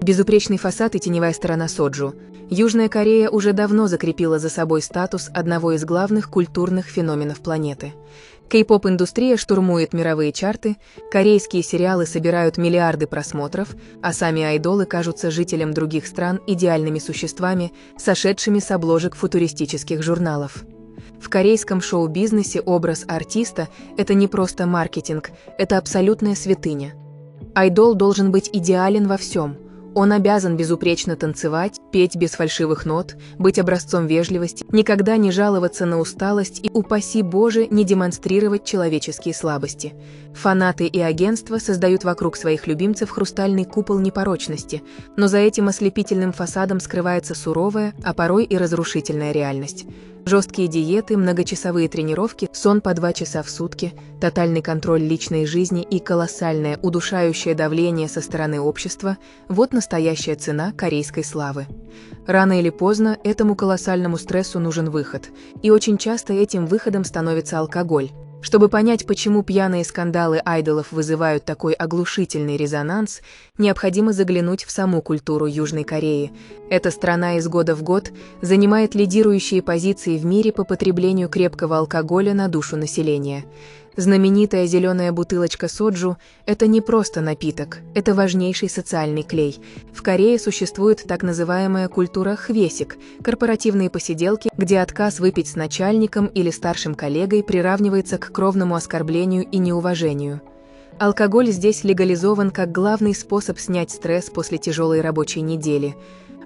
Безупречный фасад и теневая сторона соджу. Южная Корея уже давно закрепила за собой статус одного из главных культурных феноменов планеты. Кей-поп-индустрия штурмует мировые чарты, корейские сериалы собирают миллиарды просмотров, а сами айдолы кажутся жителям других стран идеальными существами, сошедшими с обложек футуристических журналов. В корейском шоу-бизнесе образ артиста – это не просто маркетинг, это абсолютная святыня. Айдол должен быть идеален во всем. Он обязан безупречно танцевать, петь без фальшивых нот, быть образцом вежливости, никогда не жаловаться на усталость и, упаси Боже, не демонстрировать человеческие слабости. Фанаты и агентства создают вокруг своих любимцев хрустальный купол непорочности, но за этим ослепительным фасадом скрывается суровая, а порой и разрушительная реальность. Жесткие диеты, многочасовые тренировки, сон по 2 часа в сутки, тотальный контроль личной жизни и колоссальное удушающее давление со стороны общества – вот настоящая цена корейской славы. Рано или поздно этому колоссальному стрессу нужен выход, и очень часто этим выходом становится алкоголь. Чтобы понять, почему пьяные скандалы айдолов вызывают такой оглушительный резонанс, необходимо заглянуть в саму культуру Южной Кореи. Эта страна из года в год занимает лидирующие позиции в мире по потреблению крепкого алкоголя на душу населения. Знаменитая зеленая бутылочка соджу – это не просто напиток, это важнейший социальный клей. В Корее существует так называемая культура хвесик – корпоративные посиделки, где отказ выпить с начальником или старшим коллегой приравнивается к кровному оскорблению и неуважению. Алкоголь здесь легализован как главный способ снять стресс после тяжелой рабочей недели.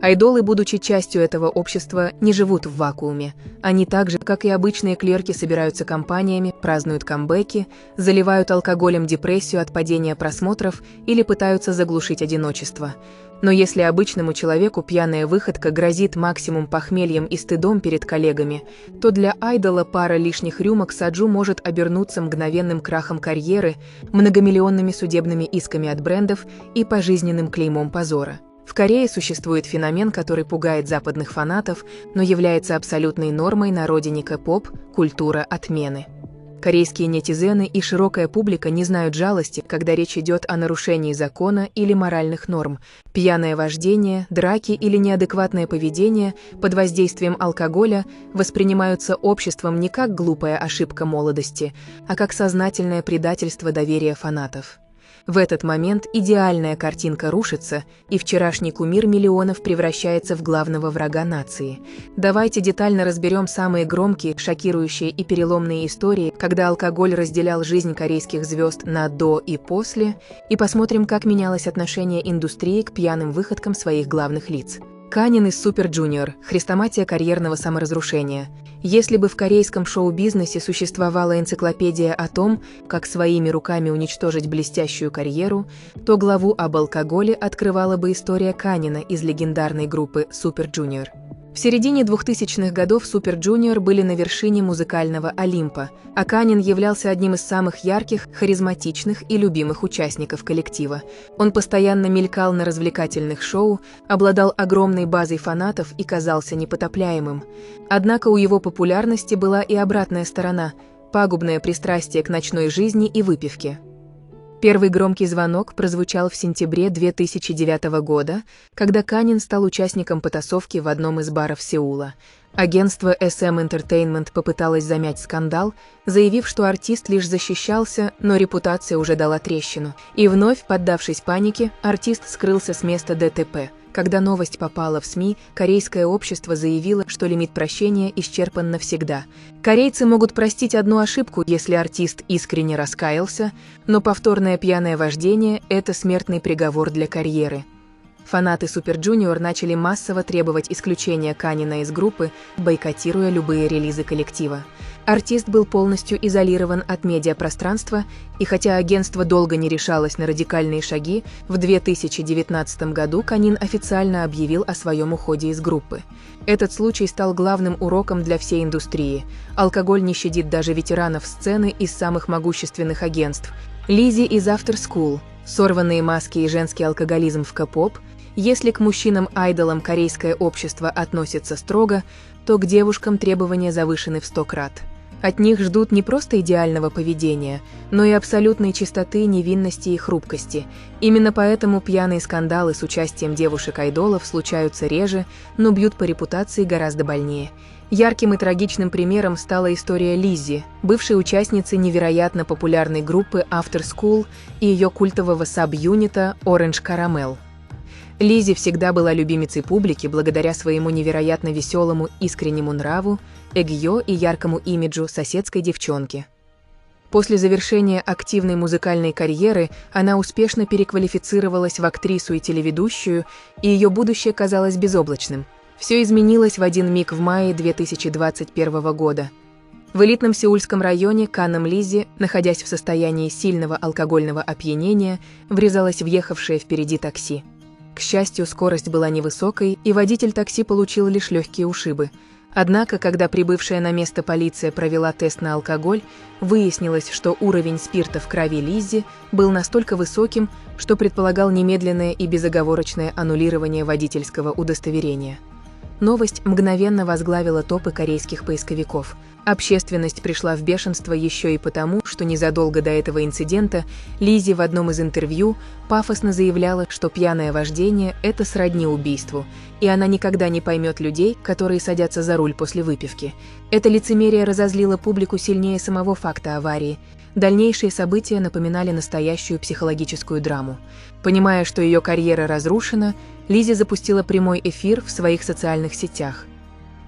Айдолы, будучи частью этого общества, не живут в вакууме. Они так же, как и обычные клерки, собираются компаниями, празднуют камбэки, заливают алкоголем депрессию от падения просмотров или пытаются заглушить одиночество. Но если обычному человеку пьяная выходка грозит максимум похмельем и стыдом перед коллегами, то для айдола пара лишних рюмок соджу может обернуться мгновенным крахом карьеры, многомиллионными судебными исками от брендов и пожизненным клеймом позора. В Корее существует феномен, который пугает западных фанатов, но является абсолютной нормой на родине кей-поп – культура отмены. Корейские нетизены и широкая публика не знают жалости, когда речь идет о нарушении закона или моральных норм. Пьяное вождение, драки или неадекватное поведение под воздействием алкоголя воспринимаются обществом не как глупая ошибка молодости, а как сознательное предательство доверия фанатов. В этот момент идеальная картинка рушится, и вчерашний кумир миллионов превращается в главного врага нации. Давайте детально разберем самые громкие, шокирующие и переломные истории, когда алкоголь разделял жизнь корейских звезд на «до» и «после», и посмотрим, как менялось отношение индустрии к пьяным выходкам своих главных лиц. Канин из Super Junior – хрестоматия карьерного саморазрушения. Если бы в корейском шоу-бизнесе существовала энциклопедия о том, как своими руками уничтожить блестящую карьеру, то главу об алкоголе открывала бы история Канина из легендарной группы Super Junior. В середине 2000-х годов Super Junior были на вершине музыкального Олимпа, а Канин являлся одним из самых ярких, харизматичных и любимых участников коллектива. Он постоянно мелькал на развлекательных шоу, обладал огромной базой фанатов и казался непотопляемым. Однако у его популярности была и обратная сторона – пагубное пристрастие к ночной жизни и выпивке. Первый громкий звонок прозвучал в сентябре 2009 года, когда Канин стал участником потасовки в одном из баров Сеула. Агентство SM Entertainment попыталось замять скандал, заявив, что артист лишь защищался, но репутация уже дала трещину. И вновь, поддавшись панике, артист скрылся с места ДТП. Когда новость попала в СМИ, корейское общество заявило, что лимит прощения исчерпан навсегда. Корейцы могут простить одну ошибку, если артист искренне раскаялся, но повторное пьяное вождение – это смертный приговор для карьеры. Фанаты Super Junior начали массово требовать исключения Канина из группы, бойкотируя любые релизы коллектива. Артист был полностью изолирован от медиапространства, и хотя агентство долго не решалось на радикальные шаги, в 2019 году Канин официально объявил о своем уходе из группы. Этот случай стал главным уроком для всей индустрии. Алкоголь не щадит даже ветеранов сцены из самых могущественных агентств. Лиззи из After School, сорванные маски и женский алкоголизм в кей-поп. Если к мужчинам-айдолам корейское общество относится строго, то к девушкам требования завышены в 100 крат. От них ждут не просто идеального поведения, но и абсолютной чистоты, невинности и хрупкости. Именно поэтому пьяные скандалы с участием девушек-айдолов случаются реже, но бьют по репутации гораздо больнее. Ярким и трагичным примером стала история Лиззи, бывшей участницы невероятно популярной группы After School и ее культового саб-юнита Orange Caramel. Лиззи всегда была любимицей публики благодаря своему невероятно веселому, искреннему нраву, эгьё и яркому имиджу соседской девчонки. После завершения активной музыкальной карьеры она успешно переквалифицировалась в актрису и телеведущую, и ее будущее казалось безоблачным. Все изменилось в один миг в мае 2021 года. В элитном сеульском районе Каннам Лиззи, находясь в состоянии сильного алкогольного опьянения, врезалась в ехавшее впереди такси. К счастью, скорость была невысокой, и водитель такси получил лишь легкие ушибы. Однако, когда прибывшая на место полиция провела тест на алкоголь, выяснилось, что уровень спирта в крови Лиззи был настолько высоким, что предполагал немедленное и безоговорочное аннулирование водительского удостоверения. Новость мгновенно возглавила топы корейских поисковиков. Общественность пришла в бешенство еще и потому, что незадолго до этого инцидента Лиззи в одном из интервью пафосно заявляла, что пьяное вождение – это сродни убийству, и она никогда не поймет людей, которые садятся за руль после выпивки. Это лицемерие разозлило публику сильнее самого факта аварии. Дальнейшие события напоминали настоящую психологическую драму. Понимая, что ее карьера разрушена, Лиззи запустила прямой эфир в своих социальных сетях.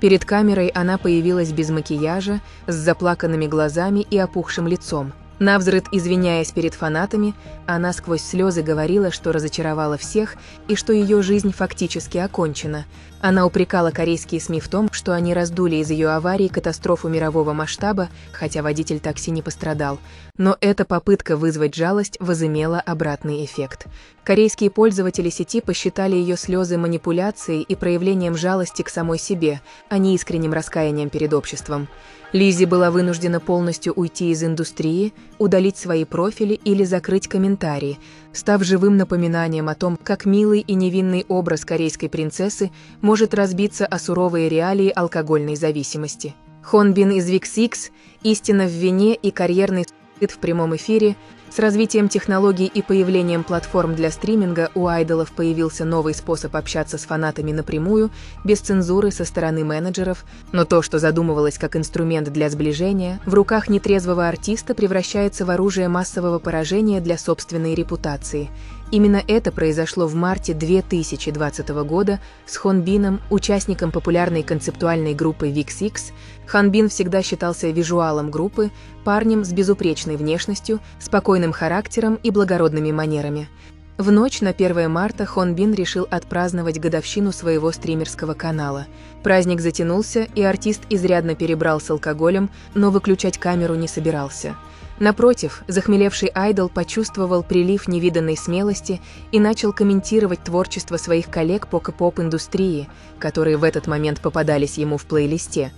Перед камерой она появилась без макияжа, с заплаканными глазами и опухшим лицом. Навзрыд извиняясь перед фанатами, она сквозь слезы говорила, что разочаровала всех и что ее жизнь фактически окончена. Она упрекала корейские СМИ в том, что они раздули из ее аварии катастрофу мирового масштаба, хотя водитель такси не пострадал. Но эта попытка вызвать жалость возымела обратный эффект. Корейские пользователи сети посчитали ее слезы манипуляцией и проявлением жалости к самой себе, а не искренним раскаянием перед обществом. Лиззи была вынуждена полностью уйти из индустрии, удалить свои профили или закрыть комментарии, став живым напоминанием о том, как милый и невинный образ корейской принцессы может разбиться о суровые реалии алкогольной зависимости. Хон Бин из VIXX истинно в вине и карьерный в прямом эфире. С развитием технологий и появлением платформ для стриминга у айдолов появился новый способ общаться с фанатами напрямую, без цензуры со стороны менеджеров, но то, что задумывалось как инструмент для сближения, в руках нетрезвого артиста превращается в оружие массового поражения для собственной репутации. Именно это произошло в марте 2020 года с Хон Бином, участником популярной концептуальной группы VIXX. Хон Бин всегда считался визуалом группы, парнем с безупречной внешностью, спокойным характером и благородными манерами. В ночь на 1 марта Хон Бин решил отпраздновать годовщину своего стримерского канала. Праздник затянулся, и артист изрядно перебрал с алкоголем, но выключать камеру не собирался. Напротив, захмелевший айдол почувствовал прилив невиданной смелости и начал комментировать творчество своих коллег по кей-поп-индустрии, которые в этот момент попадались ему в плейлисте.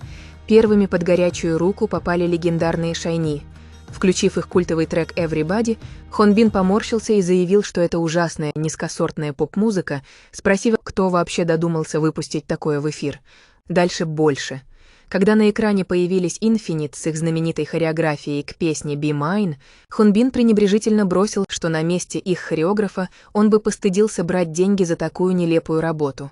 Первыми под горячую руку попали легендарные SHINee. Включив их культовый трек «Everybody», Хон Бин поморщился и заявил, что это ужасная, низкосортная поп-музыка, спросив, кто вообще додумался выпустить такое в эфир. Дальше больше. Когда на экране появились Infinite с их знаменитой хореографией к песне «Be Mine», Хон Бин пренебрежительно бросил, что на месте их хореографа он бы постыдился брать деньги за такую нелепую работу.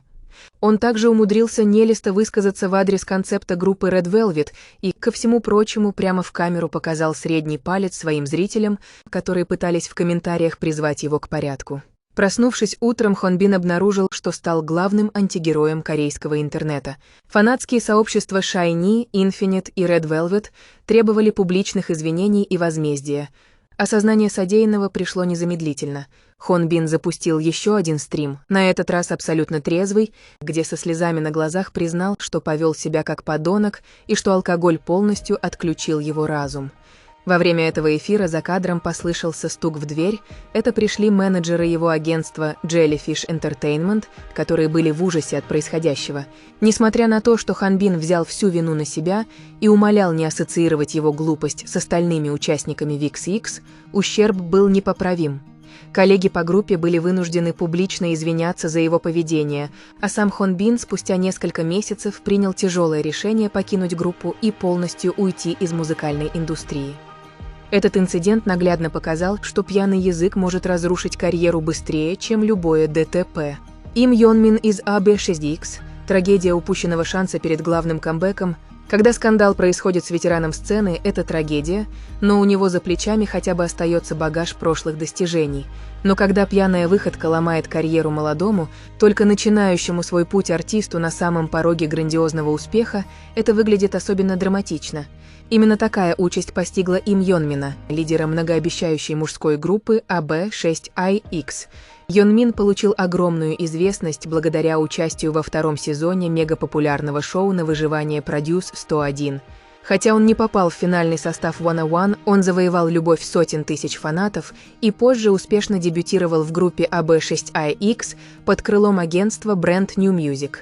Он также умудрился нелисто высказаться в адрес концепта группы Red Velvet и, ко всему прочему, прямо в камеру показал средний палец своим зрителям, которые пытались в комментариях призвать его к порядку. Проснувшись утром, Хон Бин обнаружил, что стал главным антигероем корейского интернета. Фанатские сообщества SHINee, Infinite и Red Velvet требовали публичных извинений и возмездия. Осознание содеянного пришло незамедлительно. Хон Бин запустил еще один стрим, на этот раз абсолютно трезвый, где со слезами на глазах признал, что повел себя как подонок и что алкоголь полностью отключил его разум. Во время этого эфира за кадром послышался стук в дверь. Это пришли менеджеры его агентства Jellyfish Entertainment, которые были в ужасе от происходящего. Несмотря на то, что Хон Бин взял всю вину на себя и умолял не ассоциировать его глупость с остальными участниками VIXX, ущерб был непоправим. Коллеги по группе были вынуждены публично извиняться за его поведение, а сам Хон Бин спустя несколько месяцев принял тяжелое решение покинуть группу и полностью уйти из музыкальной индустрии. Этот инцидент наглядно показал, что пьяный язык может разрушить карьеру быстрее, чем любое ДТП. Им Йон Мин из AB6X, трагедия упущенного шанса перед главным камбэком. Когда скандал происходит с ветераном сцены, это трагедия, но у него за плечами хотя бы остается багаж прошлых достижений. Но когда пьяная выходка ломает карьеру молодому, только начинающему свой путь артисту на самом пороге грандиозного успеха, это выглядит особенно драматично. Именно такая участь постигла Им Йон Мина, лидера многообещающей мужской группы AB6IX. Йон Мин получил огромную известность благодаря участию во втором сезоне мегапопулярного шоу на выживание «Продюс 101». Хотя он не попал в финальный состав One on One, он завоевал любовь сотен тысяч фанатов и позже успешно дебютировал в группе AB6IX под крылом агентства Brand New Music.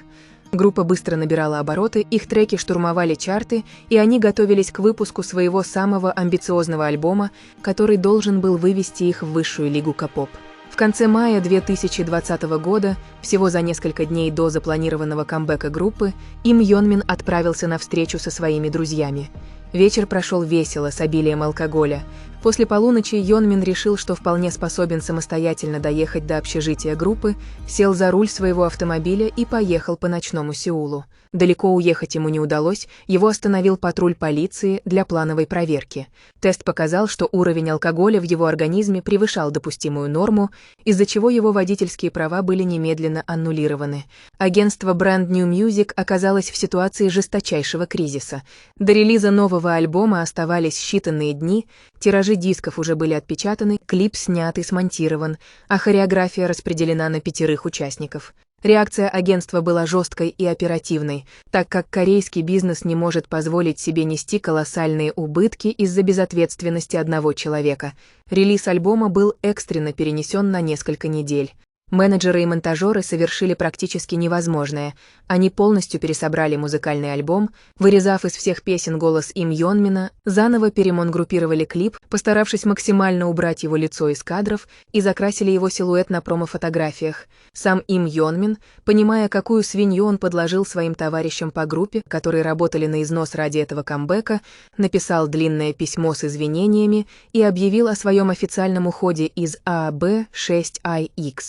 Группа быстро набирала обороты, их треки штурмовали чарты, и они готовились к выпуску своего самого амбициозного альбома, который должен был вывести их в высшую лигу K-pop. В конце мая 2020 года, всего за несколько дней до запланированного камбэка группы, Им Йон Мин отправился на встречу со своими друзьями. Вечер прошел весело, с обилием алкоголя. После полуночи Йон Мин решил, что вполне способен самостоятельно доехать до общежития группы, сел за руль своего автомобиля и поехал по ночному Сеулу. Далеко уехать ему не удалось, его остановил патруль полиции для плановой проверки. Тест показал, что уровень алкоголя в его организме превышал допустимую норму, из-за чего его водительские права были немедленно аннулированы. Агентство Brand New Music оказалось в ситуации жесточайшего кризиса. До релиза нового альбома оставались считанные дни, тиражи дисков уже были отпечатаны, клип снят и смонтирован, а хореография распределена на 5 участников. Реакция агентства была жесткой и оперативной, так как корейский бизнес не может позволить себе нести колоссальные убытки из-за безответственности одного человека. Релиз альбома был экстренно перенесен на несколько недель. Менеджеры и монтажеры совершили практически невозможное. Они полностью пересобрали музыкальный альбом, вырезав из всех песен голос Им Йон Мина, заново перемонгруппировали клип, постаравшись максимально убрать его лицо из кадров, и закрасили его силуэт на промо-фотографиях. Сам Им Йон Мин, понимая, какую свинью он подложил своим товарищам по группе, которые работали на износ ради этого камбэка, написал длинное письмо с извинениями и объявил о своем официальном уходе из AB6IX.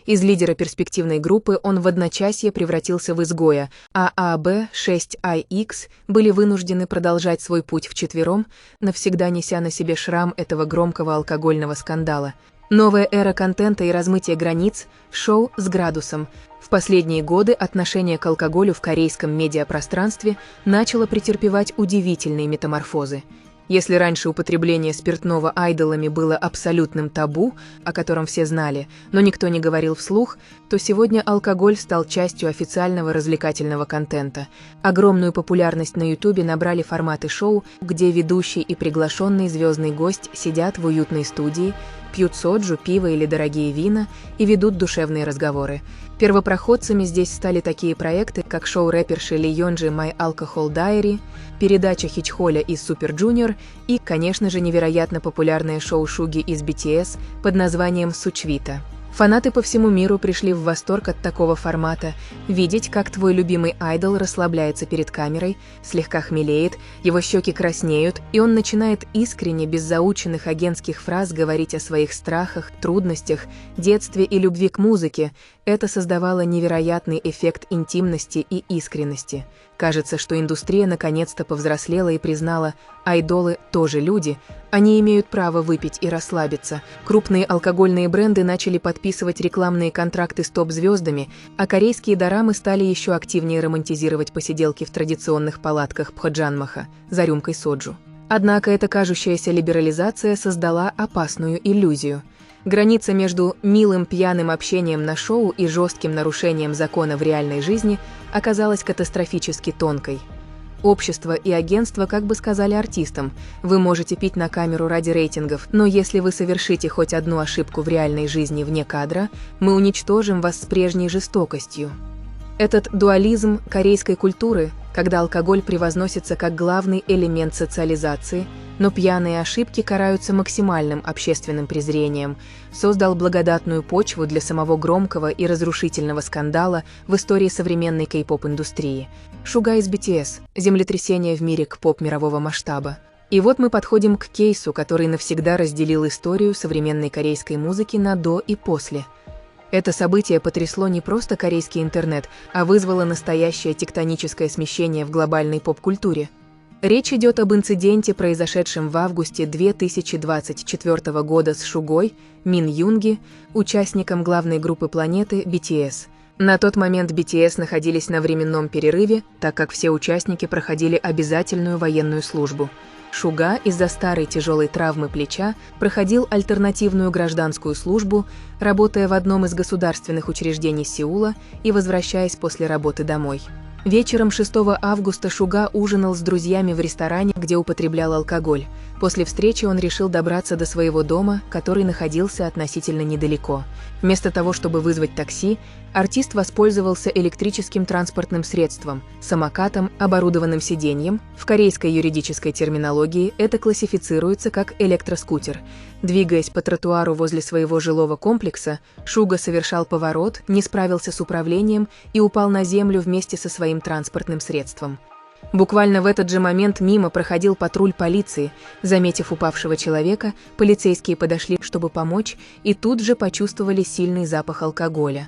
Из лидера перспективной группы он в одночасье превратился в изгоя, а AB6IX были вынуждены продолжать свой путь вчетвером, навсегда неся на себе шрам этого громкого алкогольного скандала. Новая эра контента и размытия границ, шоу с градусом. В последние годы отношение к алкоголю в корейском медиапространстве начало претерпевать удивительные метаморфозы. Если раньше употребление спиртного айдолами было абсолютным табу, о котором все знали, но никто не говорил вслух, то сегодня алкоголь стал частью официального развлекательного контента. Огромную популярность на Ютубе набрали форматы шоу, где ведущий и приглашенный звездный гость сидят в уютной студии, пьют соджу, пиво или дорогие вина и ведут душевные разговоры. Первопроходцами здесь стали такие проекты, как шоу рэперши Ли Йонджи «My Alcohol Diary», передача Хичхоля из Super Junior и, конечно же, невероятно популярное шоу Шуги из BTS под названием «Сучвита». Фанаты по всему миру пришли в восторг от такого формата, видеть, как твой любимый айдол расслабляется перед камерой, слегка хмелеет, его щеки краснеют, и он начинает искренне, без заученных агентских фраз говорить о своих страхах, трудностях, детстве и любви к музыке. Это создавало невероятный эффект интимности и искренности. Кажется, что индустрия наконец-то повзрослела и признала, айдолы тоже люди, они имеют право выпить и расслабиться. Крупные алкогольные бренды начали подписывать рекламные контракты с топ-звездами, а корейские дорамы стали еще активнее романтизировать посиделки в традиционных палатках Пходжанмаха за рюмкой соджу. Однако эта кажущаяся либерализация создала опасную иллюзию. Граница между милым пьяным общением на шоу и жестким нарушением закона в реальной жизни оказалась катастрофически тонкой. Общество и агентство как бы сказали артистам: вы можете пить на камеру ради рейтингов, но если вы совершите хоть одну ошибку в реальной жизни вне кадра, мы уничтожим вас с прежней жестокостью. Этот дуализм корейской культуры, когда алкоголь превозносится как главный элемент социализации, но пьяные ошибки караются максимальным общественным презрением, создал благодатную почву для самого громкого и разрушительного скандала в истории современной кей-поп-индустрии. Шуга из BTS – землетрясение в мире к-поп мирового масштаба. И вот мы подходим к кейсу, который навсегда разделил историю современной корейской музыки на «до» и «после». Это событие потрясло не просто корейский интернет, а вызвало настоящее тектоническое смещение в глобальной поп-культуре. Речь идет об инциденте, произошедшем в августе 2024 года с Шугой, Мин Юнги, участником главной группы планеты BTS. На тот момент BTS находились на временном перерыве, так как все участники проходили обязательную военную службу. Шуга из-за старой тяжелой травмы плеча проходил альтернативную гражданскую службу, работая в одном из государственных учреждений Сеула и возвращаясь после работы домой. Вечером 6 августа Шуга ужинал с друзьями в ресторане, где употреблял алкоголь. После встречи он решил добраться до своего дома, который находился относительно недалеко. Вместо того, чтобы вызвать такси, артист воспользовался электрическим транспортным средством – самокатом, оборудованным сиденьем. В корейской юридической терминологии это классифицируется как электроскутер. Двигаясь по тротуару возле своего жилого комплекса, Шуга совершал поворот, не справился с управлением и упал на землю вместе со своим транспортным средством. Буквально в этот же момент мимо проходил патруль полиции. Заметив упавшего человека, полицейские подошли, чтобы помочь, и тут же почувствовали сильный запах алкоголя.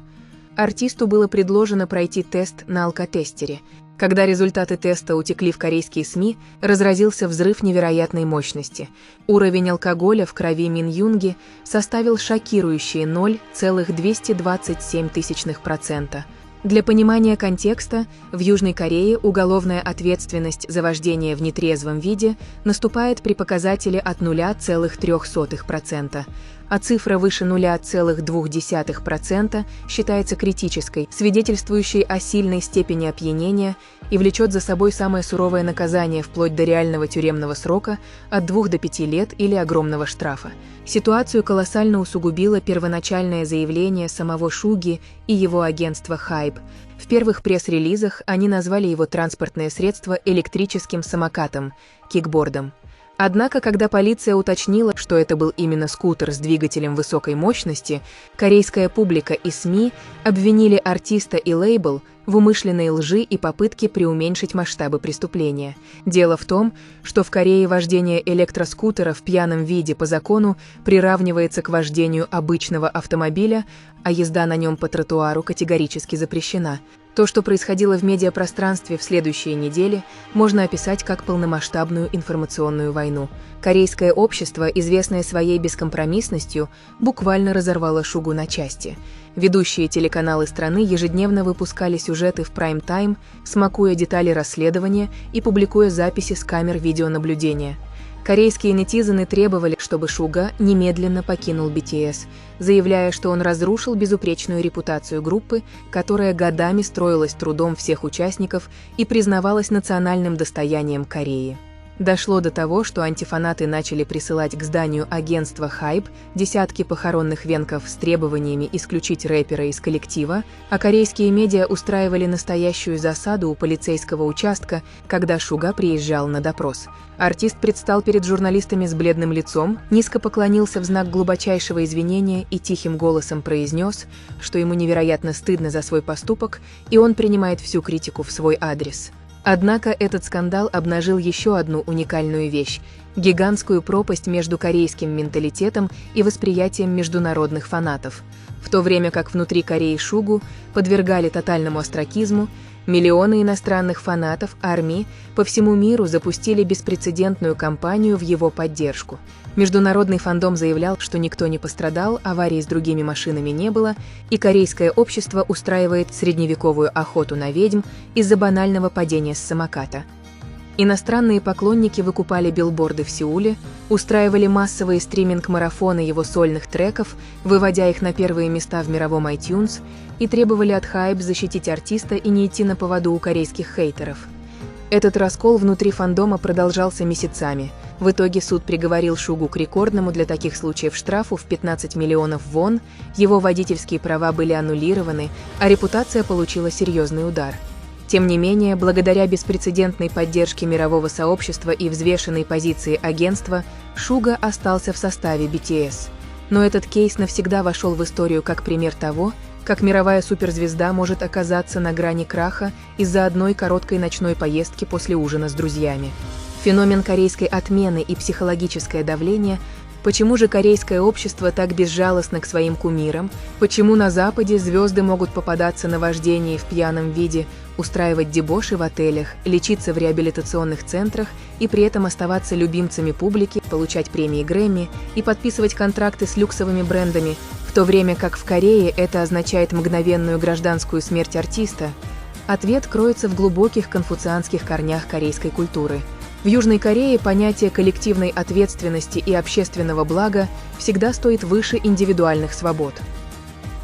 Артисту было предложено пройти тест на алкотестере. Когда результаты теста утекли в корейские СМИ, разразился взрыв невероятной мощности. Уровень алкоголя в крови Мин Юнги составил шокирующие 0,227%. Для понимания контекста, в Южной Корее уголовная ответственность за вождение в нетрезвом виде наступает при показателе от 0,03%, а цифра выше 0,2% считается критической, свидетельствующей о сильной степени опьянения и влечет за собой самое суровое наказание вплоть до реального тюремного срока от 2 до 5 лет или огромного штрафа. Ситуацию колоссально усугубило первоначальное заявление самого Шуги и его агентства HYBE. В первых пресс-релизах они назвали его транспортное средство электрическим самокатом, кикбордом. Однако, когда полиция уточнила, что это был именно скутер с двигателем высокой мощности, корейская публика и СМИ обвинили артиста и лейбл в умышленной лжи и попытке преуменьшить масштабы преступления. Дело в том, что в Корее вождение электроскутера в пьяном виде по закону приравнивается к вождению обычного автомобиля, а езда на нем по тротуару категорически запрещена. То, что происходило в медиапространстве в следующие недели, можно описать как полномасштабную информационную войну. Корейское общество, известное своей бескомпромиссностью, буквально разорвало Шугу на части. Ведущие телеканалы страны ежедневно выпускали сюжеты в прайм-тайм, смакуя детали расследования и публикуя записи с камер видеонаблюдения. Корейские нетизены требовали, чтобы Шуга немедленно покинул BTS, заявляя, что он разрушил безупречную репутацию группы, которая годами строилась трудом всех участников и признавалась национальным достоянием Кореи. Дошло до того, что антифанаты начали присылать к зданию агентства HYBE десятки похоронных венков с требованиями исключить рэпера из коллектива, а корейские медиа устраивали настоящую засаду у полицейского участка, когда Шуга приезжал на допрос. Артист предстал перед журналистами с бледным лицом, низко поклонился в знак глубочайшего извинения и тихим голосом произнес, что ему невероятно стыдно за свой поступок, и он принимает всю критику в свой адрес. Однако этот скандал обнажил еще одну уникальную вещь – гигантскую пропасть между корейским менталитетом и восприятием международных фанатов. В то время как внутри Кореи Шугу подвергали тотальному остракизму, миллионы иностранных фанатов армии по всему миру запустили беспрецедентную кампанию в его поддержку. Международный фандом заявлял, что никто не пострадал, аварий с другими машинами не было, и корейское общество устраивает средневековую охоту на ведьм из-за банального падения с самоката. Иностранные поклонники выкупали билборды в Сеуле, устраивали массовые стриминг-марафоны его сольных треков, выводя их на первые места в мировом iTunes, и требовали от HYBE защитить артиста и не идти на поводу у корейских хейтеров. Этот раскол внутри фандома продолжался месяцами. В итоге суд приговорил Шугу к рекордному для таких случаев штрафу в 15 миллионов вон, его водительские права были аннулированы, а репутация получила серьезный удар. Тем не менее, благодаря беспрецедентной поддержке мирового сообщества и взвешенной позиции агентства, Шуга остался в составе BTS. Но этот кейс навсегда вошел в историю как пример того, как мировая суперзвезда может оказаться на грани краха из-за одной короткой ночной поездки после ужина с друзьями. Феномен корейской отмены и психологическое давление. Почему же корейское общество так безжалостно к своим кумирам? Почему на Западе звезды могут попадаться на вождении в пьяном виде, устраивать дебоши в отелях, лечиться в реабилитационных центрах и при этом оставаться любимцами публики, получать премии Грэмми и подписывать контракты с люксовыми брендами, в то время как в Корее это означает мгновенную гражданскую смерть артиста? Ответ кроется в глубоких конфуцианских корнях корейской культуры. В Южной Корее понятие коллективной ответственности и общественного блага всегда стоит выше индивидуальных свобод.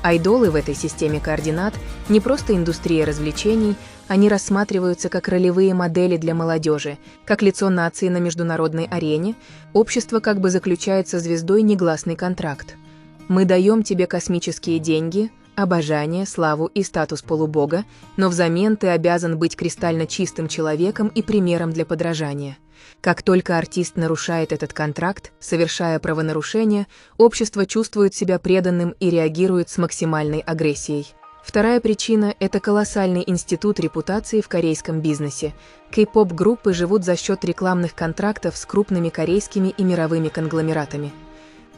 Айдолы в этой системе координат не просто индустрия развлечений, они рассматриваются как ролевые модели для молодежи, как лицо нации на международной арене, общество как бы заключает со звездой негласный контракт. Мы даем тебе космические деньги, обожание, славу и статус полубога, но взамен ты обязан быть кристально чистым человеком и примером для подражания. Как только артист нарушает этот контракт, совершая правонарушение, общество чувствует себя преданным и реагирует с максимальной агрессией. Вторая причина – это колоссальный институт репутации в корейском бизнесе. Кей-поп-группы живут за счет рекламных контрактов с крупными корейскими и мировыми конгломератами.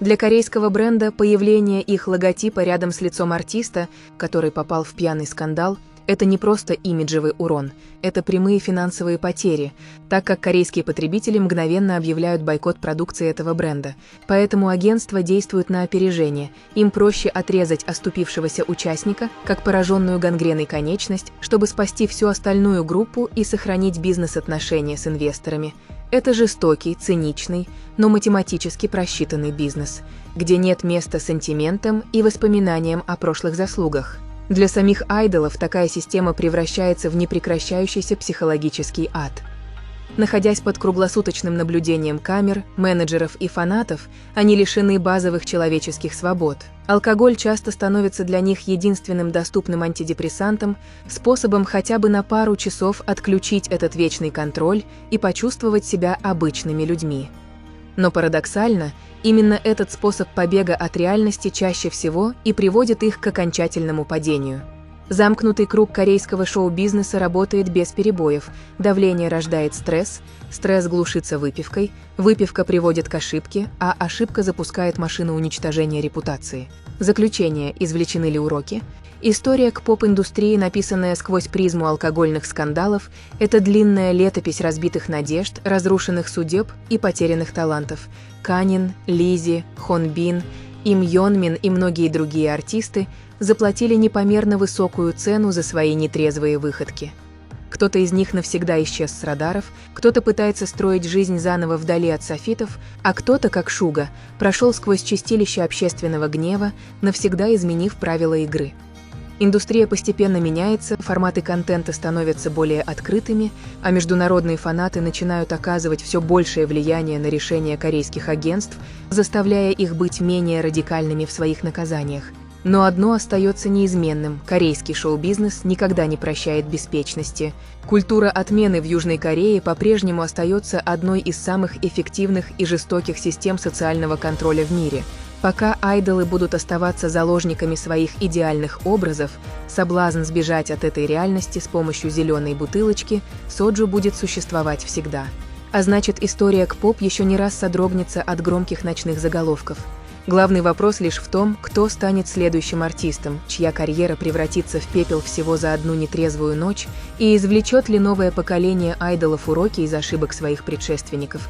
Для корейского бренда появление их логотипа рядом с лицом артиста, который попал в пьяный скандал, это не просто имиджевый урон, это прямые финансовые потери, так как корейские потребители мгновенно объявляют бойкот продукции этого бренда. Поэтому агентство действует на опережение, им проще отрезать оступившегося участника, как пораженную гангреной конечность, чтобы спасти всю остальную группу и сохранить бизнес-отношения с инвесторами. Это жестокий, циничный, но математически просчитанный бизнес, где нет места сантиментам и воспоминаниям о прошлых заслугах. Для самих айдолов такая система превращается в непрекращающийся психологический ад. Находясь под круглосуточным наблюдением камер, менеджеров и фанатов, они лишены базовых человеческих свобод. Алкоголь часто становится для них единственным доступным антидепрессантом, способом хотя бы на пару часов отключить этот вечный контроль и почувствовать себя обычными людьми. Но парадоксально, именно этот способ побега от реальности чаще всего и приводит их к окончательному падению. Замкнутый круг корейского шоу-бизнеса работает без перебоев, давление рождает стресс, стресс глушится выпивкой, выпивка приводит к ошибке, а ошибка запускает машину уничтожения репутации. Заключение: извлечены ли уроки? История к поп-индустрии, написанная сквозь призму алкогольных скандалов, это длинная летопись разбитых надежд, разрушенных судеб и потерянных талантов. Канин, Лизи, Хон Бин, Им Йон Мин и многие другие артисты заплатили непомерно высокую цену за свои нетрезвые выходки. Кто-то из них навсегда исчез с радаров, кто-то пытается строить жизнь заново вдали от софитов, а кто-то, как Шуга, прошел сквозь чистилище общественного гнева, навсегда изменив правила игры. Индустрия постепенно меняется, форматы контента становятся более открытыми, а международные фанаты начинают оказывать все большее влияние на решения корейских агентств, заставляя их быть менее радикальными в своих наказаниях. Но одно остается неизменным – корейский шоу-бизнес никогда не прощает беспечности. Культура отмены в Южной Корее по-прежнему остается одной из самых эффективных и жестоких систем социального контроля в мире. Пока айдолы будут оставаться заложниками своих идеальных образов, соблазн сбежать от этой реальности с помощью зеленой бутылочки соджу будет существовать всегда. А значит, история К-поп еще не раз содрогнется от громких ночных заголовков. Главный вопрос лишь в том, кто станет следующим артистом, чья карьера превратится в пепел всего за одну нетрезвую ночь, и извлечет ли новое поколение айдолов уроки из ошибок своих предшественников.